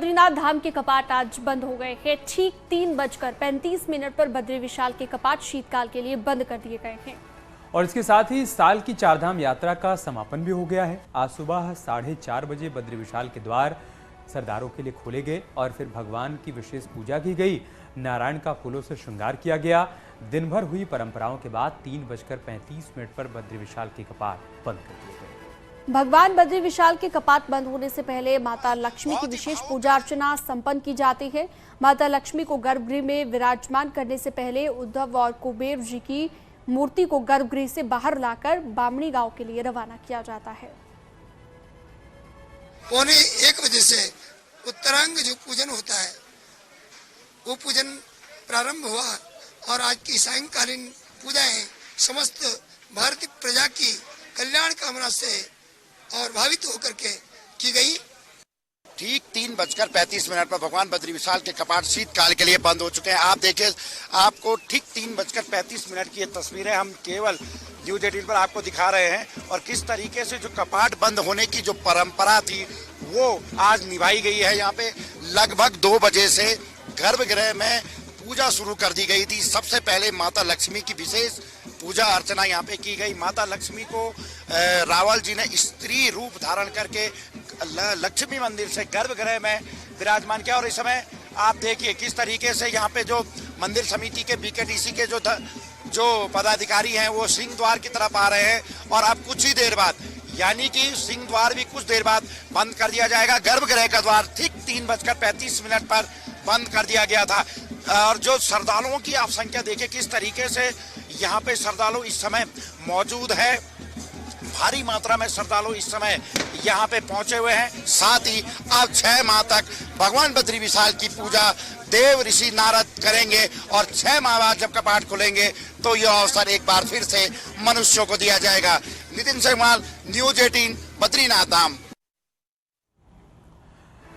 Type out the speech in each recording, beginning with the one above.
बद्रीनाथ धाम के कपाट आज बंद हो गए हैं। ठीक 3:35 पर बद्री विशाल के कपाट शीतकाल के लिए बंद कर दिए गए हैं। और इसके साथ ही साल की चारधाम यात्रा का समापन भी हो गया है। आज सुबह 4:30 बजे बद्री विशाल के द्वार सरदारों के लिए खोले गए और फिर भगवान की विशेष पूजा की गई। नारायण का फूलों से श्रृंगार किया गया। दिन भर हुई परंपराओं के बाद 3:35 पर बद्री विशाल के कपाट बंद कर दिए गए। भगवान बद्री विशाल के कपाट बंद होने से पहले माता लक्ष्मी की विशेष पूजा अर्चना संपन्न की जाती है। माता लक्ष्मी को गर्भगृह में विराजमान करने से पहले उद्धव और कुबेर जी की मूर्ति को गर्भगृह से बाहर लाकर बामणी गांव के लिए रवाना किया जाता है। 1:15 बजे से उत्तरांग जो पूजन होता है वो पूजन प्रारंभ हुआ और आज की सायंकालीन पूजाएं समस्त भारतीय प्रजा की कल्याण कामना से और भावित होकर के की गई। ठीक 3:35 पर भगवान बद्री विशाल के कपाट शीतकाल के लिए बंद हो चुके हैं। आप देखिए, आपको ठीक 3:35 की ये तस्वीरें हम केवल न्यूज 18 पर आपको दिखा रहे हैं और किस तरीके से जो कपाट बंद होने की जो परंपरा थी वो आज निभाई गई है। यहाँ पे लगभग 2 बजे से गर्भगृह में पूजा शुरू कर दी गई थी। सबसे पहले माता लक्ष्मी की विशेष पूजा अर्चना यहाँ पे की गई। माता लक्ष्मी को रावल जी ने स्त्री रूप धारण करके लक्ष्मी मंदिर से गर्भगृह में विराजमान किया और इस समय आप देखिए किस तरीके से यहाँ पे जो मंदिर समिति के बीकेटीसी के जो पदाधिकारी हैं वो सिंह द्वार की तरफ आ रहे हैं और अब कुछ ही देर बाद यानी कि सिंह द्वार भी कुछ देर बाद बंद कर दिया जाएगा। गर्भगृह का द्वार ठीक 3:35 पर बंद कर दिया गया था और जो श्रद्धालुओं की आप संख्या देखिए किस तरीके से यहाँ पे श्रद्धालु इस समय मौजूद है। भारी मात्रा में श्रद्धालु इस समय यहाँ पे पहुंचे हुए हैं। साथ ही अब 6 माह तक भगवान बद्री विशाल की पूजा देव ऋषि नारद करेंगे और 6 माह बाद जब कपाट खुलेंगे तो यह अवसर एक बार फिर से मनुष्यों को दिया जाएगा। नितिन सेगवाल, न्यूज 18, बद्रीनाथ धाम।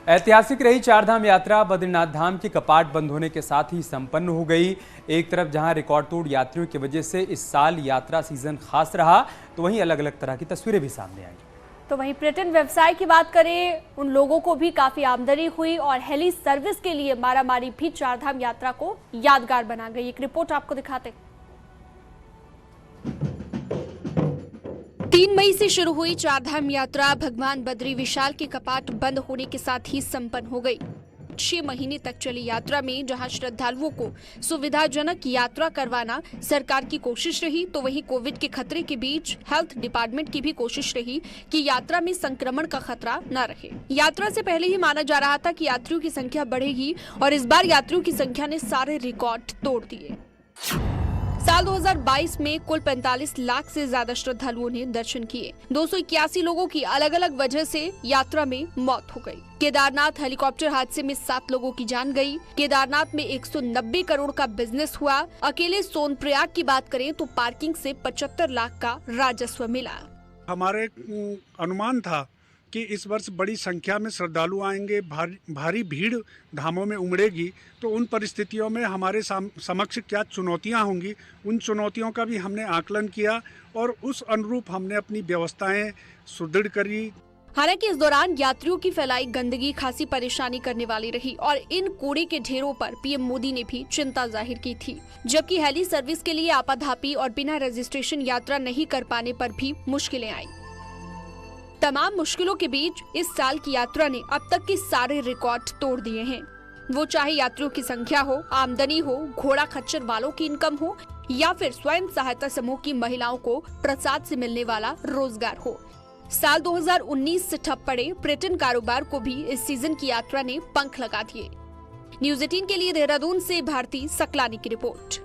ऐतिहासिक रही चारधाम यात्रा बद्रीनाथ धाम के कपाट बंद होने के साथ ही संपन्न हो गई। एक तरफ जहां रिकॉर्ड तोड़ यात्रियों की वजह से इस साल यात्रा सीजन खास रहा, तो वहीं अलग अलग तरह की तस्वीरें भी सामने आई। तो वहीं पर्यटन व्यवसाय की बात करें, उन लोगों को भी काफी आमदनी हुई और हेली सर्विस के लिए मारामारी भी चारधाम यात्रा को यादगार बना गई। एक रिपोर्ट आपको दिखाते। 3 मई से शुरू हुई चारधाम यात्रा भगवान बद्री विशाल के कपाट बंद होने के साथ ही संपन्न हो गई। 6 महीने तक चली यात्रा में जहां श्रद्धालुओं को सुविधाजनक यात्रा करवाना सरकार की कोशिश रही, तो वहीं कोविड के खतरे के बीच हेल्थ डिपार्टमेंट की भी कोशिश रही कि यात्रा में संक्रमण का खतरा न रहे। यात्रा से पहले ही माना जा रहा था कि यात्रियों की संख्या बढ़ेगी और इस बार यात्रियों की संख्या ने सारे रिकॉर्ड तोड़ दिए। साल 2022 में कुल 45 लाख से ज्यादा श्रद्धालुओं ने दर्शन किए। 281 लोगों की अलग अलग वजह से यात्रा में मौत हो गई। केदारनाथ हेलीकॉप्टर हादसे में 7 लोगों की जान गई। केदारनाथ में 190 करोड़ का बिजनेस हुआ। अकेले सोनप्रयाग की बात करें तो पार्किंग से 75 लाख का राजस्व मिला। हमारे अनुमान था कि इस वर्ष बड़ी संख्या में श्रद्धालु आएंगे, भारी भीड़ धामों में उमड़ेगी, तो उन परिस्थितियों में हमारे समक्ष क्या चुनौतियां होंगी, उन चुनौतियों का भी हमने आकलन किया और उस अनुरूप हमने अपनी व्यवस्थाएं सुदृढ़ करी। हालांकि इस दौरान यात्रियों की फैलाई गंदगी खासी परेशानी करने वाली रही और इन कूड़े के ढेरों पर पीएम मोदी ने भी चिंता जाहिर की थी, जबकि हेली सर्विस के लिए आपाधापी और बिना रजिस्ट्रेशन यात्रा नहीं कर पाने पर भी मुश्किलें आई। तमाम मुश्किलों के बीच इस साल की यात्रा ने अब तक के सारे रिकॉर्ड तोड़ दिए हैं। वो चाहे यात्रियों की संख्या हो, आमदनी हो, घोड़ा खच्चर वालों की इनकम हो या फिर स्वयं सहायता समूह की महिलाओं को प्रसाद से मिलने वाला रोजगार हो। साल 2019 से ठप पड़े पर्यटन कारोबार को भी इस सीजन की यात्रा ने पंख लगा दिए। न्यूज 18 के लिए देहरादून से भारती सकलानी की रिपोर्ट।